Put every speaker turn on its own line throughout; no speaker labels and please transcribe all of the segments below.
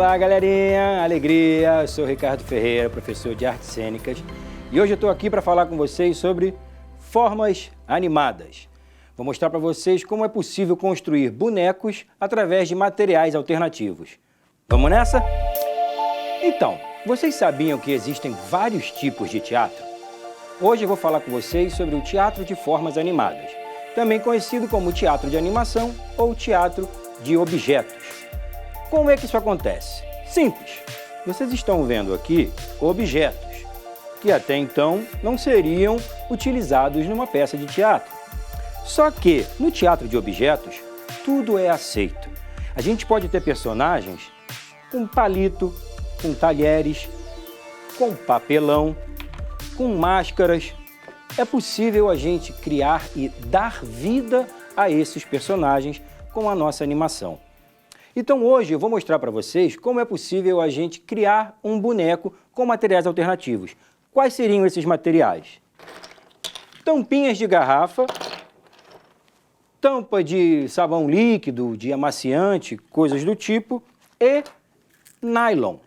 Olá, galerinha, alegria, eu sou o Ricardo Ferreira, professor de artes cênicas, e hoje eu estou aqui para falar com vocês sobre formas animadas. Vou mostrar para vocês como é possível construir bonecos através de materiais alternativos. Vamos nessa? Então, vocês sabiam que existem vários tipos de teatro? Hoje eu vou falar com vocês sobre o teatro de formas animadas, também conhecido como teatro de animação ou teatro de objetos. Como é que isso acontece? Simples. Vocês estão vendo aqui objetos que até então não seriam utilizados numa peça de teatro. Só que no teatro de objetos, tudo é aceito. A gente pode ter personagens com palito, com talheres, com papelão, com máscaras. É possível a gente criar e dar vida a esses personagens com a nossa animação. Então hoje eu vou mostrar para vocês como é possível a gente criar um boneco com materiais alternativos. Quais seriam esses materiais? Tampinhas de garrafa, tampa de sabão líquido, de amaciante, coisas do tipo, e nylon.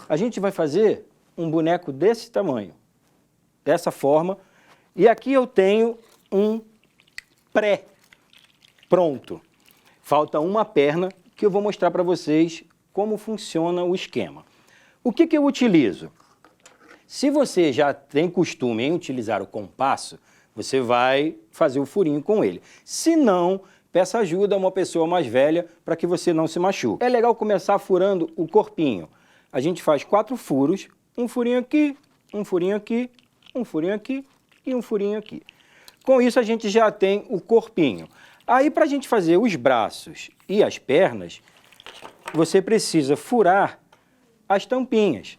A gente vai fazer um boneco desse tamanho, dessa forma, e aqui eu tenho um pré-pronto. Falta uma perna que eu vou mostrar para vocês como funciona o esquema. O que eu utilizo? Se você já tem costume em utilizar o compasso, você vai fazer o furinho com ele. Se não, peça ajuda a uma pessoa mais velha para que você não se machuque. É legal começar furando o corpinho. A gente faz 4 furos, um furinho aqui, um furinho aqui, um furinho aqui e um furinho aqui. Com isso a gente já tem o corpinho. Aí, para a gente fazer os braços e as pernas, você precisa furar as tampinhas.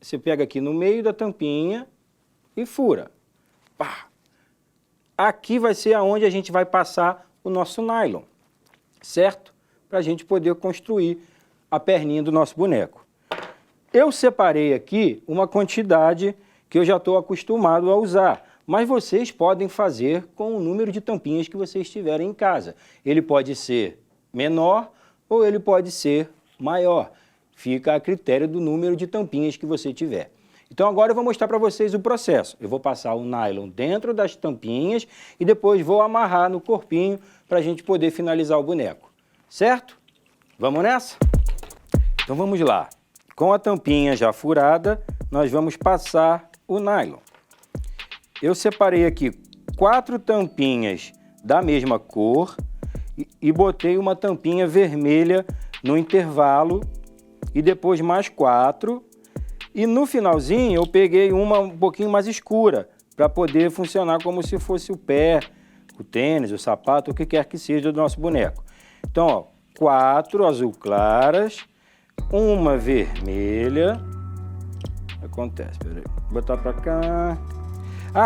Você pega aqui no meio da tampinha e fura. Pá! Aqui vai ser aonde a gente vai passar o nosso nylon, certo? Para a gente poder construir a perninha do nosso boneco. Eu separei aqui uma quantidade que eu já estou acostumado a usar. Mas vocês podem fazer com o número de tampinhas que vocês tiverem em casa. Ele pode ser menor ou ele pode ser maior. Fica a critério do número de tampinhas que você tiver. Então agora eu vou mostrar para vocês o processo. Eu vou passar o nylon dentro das tampinhas e depois vou amarrar no corpinho para a gente poder finalizar o boneco. Certo? Vamos nessa? Então vamos lá. Com a tampinha já furada, nós vamos passar o nylon. Eu separei aqui 4 tampinhas da mesma cor e botei uma tampinha vermelha no intervalo e depois mais 4. E no finalzinho eu peguei uma um pouquinho mais escura para poder funcionar como se fosse o pé, o tênis, o sapato, o que quer que seja do nosso boneco. Então, ó, 4 azul claras, uma vermelha. Acontece, peraí, vou botar para cá.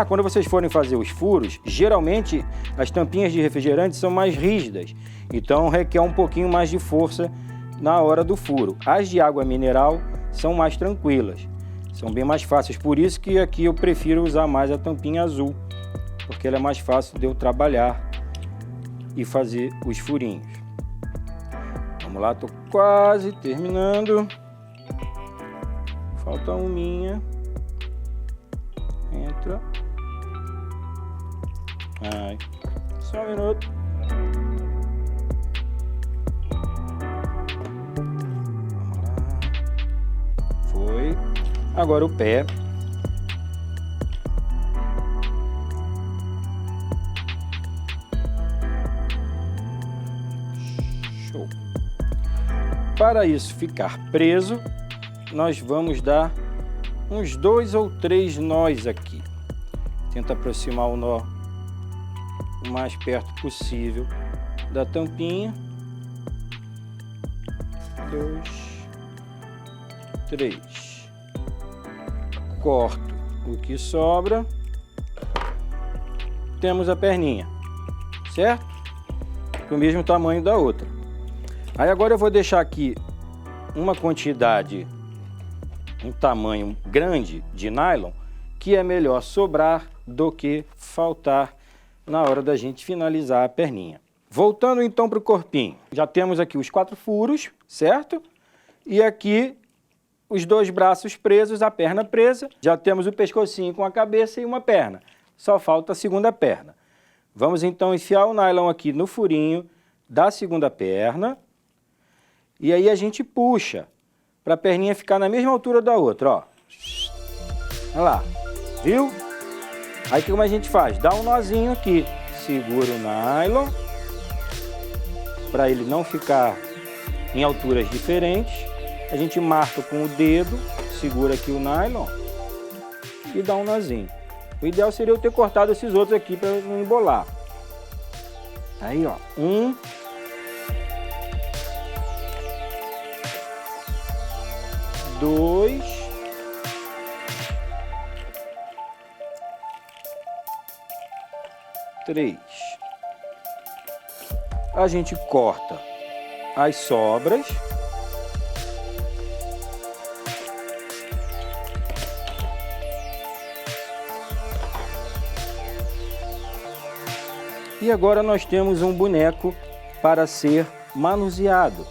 Quando vocês forem fazer os furos, geralmente as tampinhas de refrigerante são mais rígidas, então requer um pouquinho mais de força na hora do furo. As de água mineral são mais tranquilas, são bem mais fáceis, por isso que aqui eu prefiro usar mais a tampinha azul, porque ela é mais fácil de eu trabalhar e fazer os furinhos. Vamos lá, tô quase terminando. Falta uma. Entra. Ai, só um minuto. Vamos lá. Foi. Agora o pé. Show. Para isso ficar preso, nós vamos dar uns 2 ou 3 nós aqui. Tenta aproximar o nó o mais perto possível da tampinha. 2, 3. Corto o que sobra. Temos a perninha, certo? Do mesmo tamanho da outra. Aí agora eu vou deixar aqui uma quantidade, um tamanho grande de nylon, que é melhor sobrar do que faltar na hora da gente finalizar a perninha. Voltando então para o corpinho, já temos aqui os 4 furos, certo? E aqui os dois braços presos, a perna presa. Já temos o pescocinho com a cabeça e uma perna. Só falta a segunda perna. Vamos então enfiar o nylon aqui no furinho da segunda perna. E aí a gente puxa para a perninha ficar na mesma altura da outra, ó. Olha lá, viu? Aí como a gente faz? Dá um nozinho aqui. Segura o nylon para ele não ficar em alturas diferentes. A gente marca com o dedo, segura aqui o nylon e dá um nozinho. O ideal seria eu ter cortado esses outros aqui para não embolar. Aí, ó, 1, 2, 3. A gente corta as sobras. E agora nós temos um boneco para ser manuseado.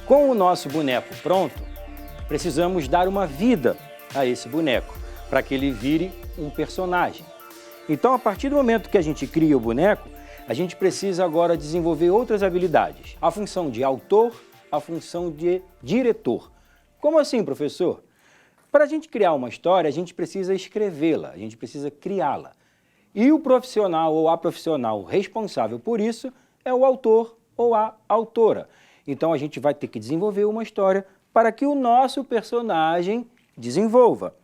Com o nosso boneco pronto, precisamos dar uma vida a esse boneco, para que ele vire um personagem. Então, a partir do momento que a gente cria o boneco, a gente precisa agora desenvolver outras habilidades. A função de autor, a função de diretor. Como assim, professor? Para a gente criar uma história, a gente precisa escrevê-la, a gente precisa criá-la. E o profissional ou a profissional responsável por isso é o autor ou a autora. Então a gente vai ter que desenvolver uma história para que o nosso personagem desenvolva.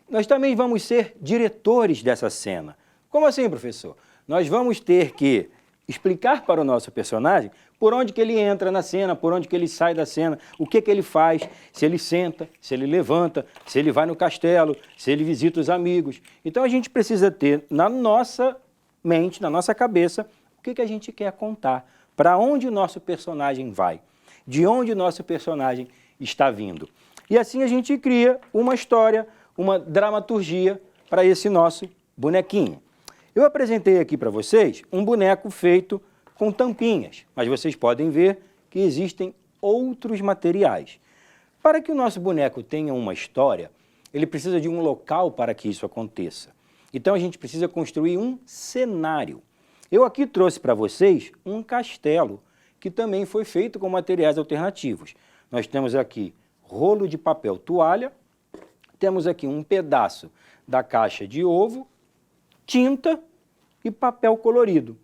Nós também vamos ser diretores dessa cena. Como assim, professor? Nós vamos ter que explicar para o nosso personagem por onde que ele entra na cena, por onde que ele sai da cena, o que ele faz, se ele senta, se ele levanta, se ele vai no castelo, se ele visita os amigos. Então a gente precisa ter na nossa mente, na nossa cabeça, o que a gente quer contar, para onde o nosso personagem vai, de onde o nosso personagem está vindo. E assim a gente cria uma história, uma dramaturgia para esse nosso bonequinho. Eu apresentei aqui para vocês um boneco feito com tampinhas, mas vocês podem ver que existem outros materiais. Para que o nosso boneco tenha uma história, ele precisa de um local para que isso aconteça. Então a gente precisa construir um cenário. Eu aqui trouxe para vocês um castelo, que também foi feito com materiais alternativos. Nós temos aqui rolo de papel toalha, temos aqui um pedaço da caixa de ovo, tinta e papel colorido,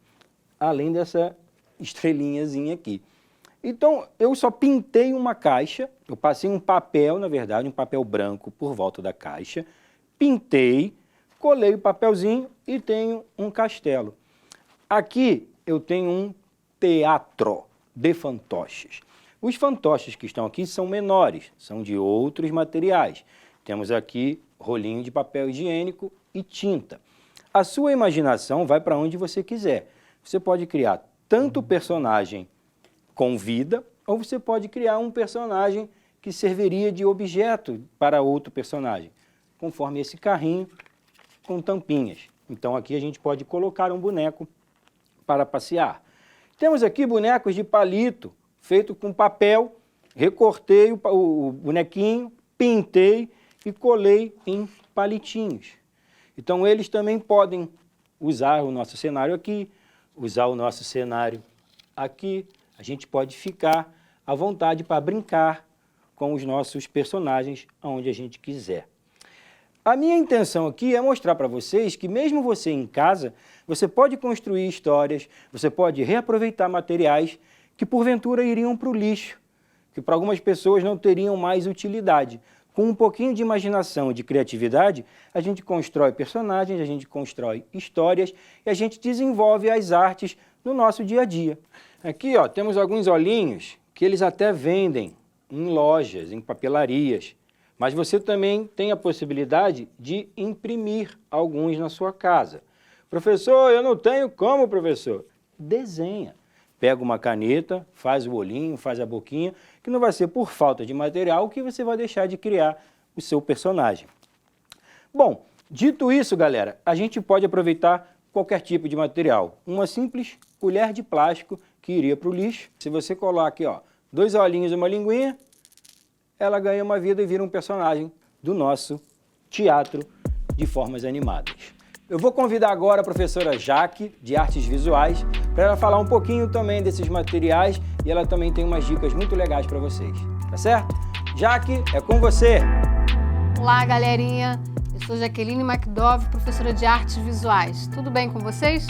além dessa estrelinhazinha aqui. Então, eu só pintei uma caixa, eu passei um papel, na verdade, um papel branco por volta da caixa, pintei, colei o papelzinho e tenho um castelo. Aqui eu tenho um teatro de fantoches. Os fantoches que estão aqui são menores, são de outros materiais. Temos aqui rolinho de papel higiênico e tinta. A sua imaginação vai para onde você quiser. Você pode criar tanto o personagem com vida, ou você pode criar um personagem que serviria de objeto para outro personagem, conforme esse carrinho com tampinhas. Então aqui a gente pode colocar um boneco para passear. Temos aqui bonecos de palito, feito com papel, recortei o bonequinho, pintei e colei em palitinhos. Então eles também podem usar o nosso cenário aqui, usar o nosso cenário aqui. A gente pode ficar à vontade para brincar com os nossos personagens aonde a gente quiser. A minha intenção aqui é mostrar para vocês que mesmo você em casa, você pode construir histórias, você pode reaproveitar materiais que porventura iriam para o lixo, que para algumas pessoas não teriam mais utilidade. Com um pouquinho de imaginação e de criatividade, a gente constrói personagens, a gente constrói histórias e a gente desenvolve as artes no nosso dia a dia. Aqui, ó, temos alguns olhinhos que eles até vendem em lojas, em papelarias, mas você também tem a possibilidade de imprimir alguns na sua casa. Professor, eu não tenho como, professor. Desenha. Pega uma caneta, faz o olhinho, faz a boquinha, que não vai ser por falta de material que você vai deixar de criar o seu personagem. Bom, dito isso, galera, a gente pode aproveitar qualquer tipo de material. Uma simples colher de plástico que iria para o lixo. Se você coloca aqui, ó, 2 olhinhos e uma linguinha, ela ganha uma vida e vira um personagem do nosso teatro de formas animadas. Eu vou convidar agora a professora Jaque, de Artes Visuais, para ela falar um pouquinho também desses materiais e ela também tem umas dicas muito legais para vocês, tá certo? Jaque, é com você!
Olá, galerinha! Eu sou Jaqueline McDove, professora de Artes Visuais. Tudo bem com vocês?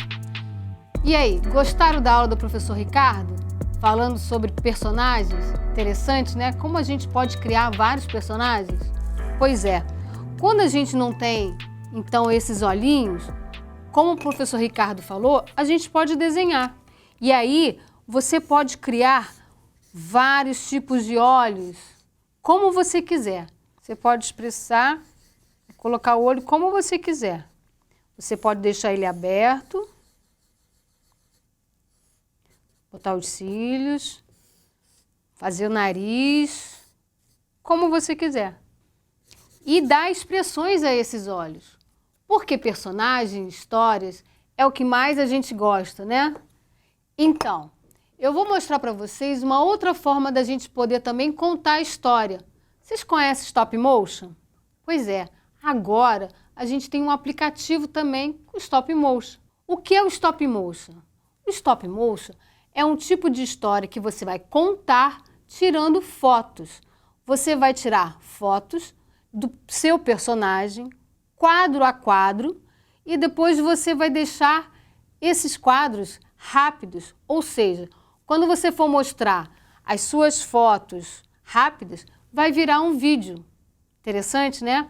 E aí, gostaram da aula do professor Ricardo? Falando sobre personagens? Interessante, né? Como a gente pode criar vários personagens? Pois é, quando a gente não tem, então, esses olhinhos, como o professor Ricardo falou, a gente pode desenhar. E aí, você pode criar vários tipos de olhos, como você quiser. Você pode expressar, colocar o olho como você quiser. Você pode deixar ele aberto, botar os cílios, fazer o nariz, como você quiser. E dar expressões a esses olhos. Porque personagens, histórias, é o que mais a gente gosta, né? Então, eu vou mostrar para vocês uma outra forma da gente poder também contar a história. Vocês conhecem Stop Motion? Pois é, agora a gente tem um aplicativo também com Stop Motion. O que é o Stop Motion? O Stop Motion é um tipo de história que você vai contar tirando fotos. Você vai tirar fotos do seu personagem, quadro a quadro, e depois você vai deixar esses quadros rápidos, ou seja, quando você for mostrar as suas fotos rápidas, vai virar um vídeo. Interessante, né?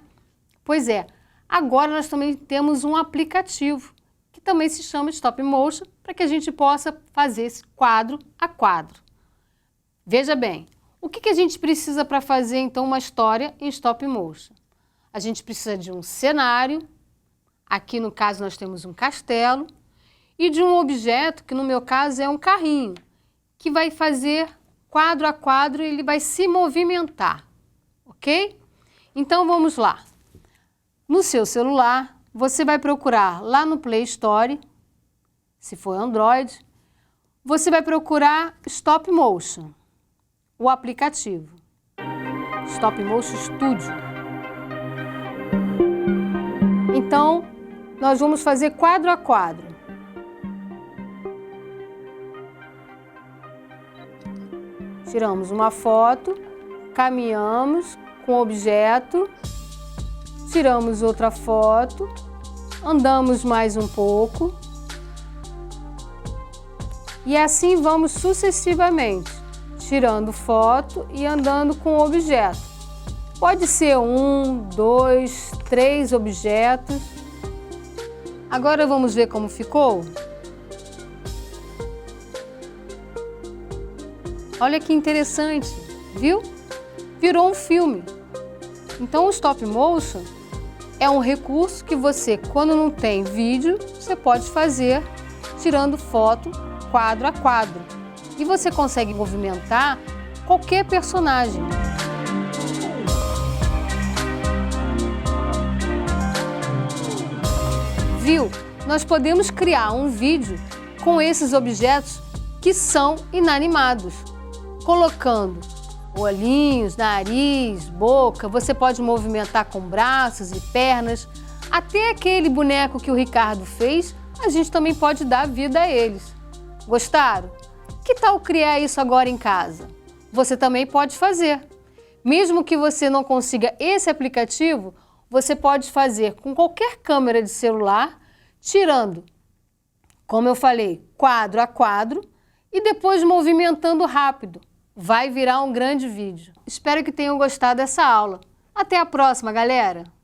Pois é, agora nós também temos um aplicativo que também se chama Stop Motion, para que a gente possa fazer esse quadro a quadro. Veja bem, o que a gente precisa para fazer então uma história em Stop Motion? A gente precisa de um cenário, aqui no caso nós temos um castelo, e de um objeto, que no meu caso é um carrinho, que vai fazer quadro a quadro e ele vai se movimentar, ok? Então vamos lá. No seu celular, você vai procurar lá no Play Store, se for Android, você vai procurar Stop Motion, o aplicativo, Stop Motion Studio. Então, nós vamos fazer quadro a quadro. Tiramos uma foto, caminhamos com o objeto, tiramos outra foto, andamos mais um pouco e assim vamos sucessivamente, tirando foto e andando com o objeto. Pode ser 1, 2, 3 objetos. Agora vamos ver como ficou? Olha que interessante, viu? Virou um filme. Então o Stop Motion é um recurso que você, quando não tem vídeo, você pode fazer tirando foto quadro a quadro. E você consegue movimentar qualquer personagem. Viu? Nós podemos criar um vídeo com esses objetos que são inanimados, colocando olhinhos, nariz, boca, você pode movimentar com braços e pernas, até aquele boneco que o Ricardo fez, a gente também pode dar vida a eles. Gostaram? Que tal criar isso agora em casa? Você também pode fazer. Mesmo que você não consiga esse aplicativo, você pode fazer com qualquer câmera de celular, tirando, como eu falei, quadro a quadro e depois movimentando rápido. Vai virar um grande vídeo. Espero que tenham gostado dessa aula. Até a próxima, galera!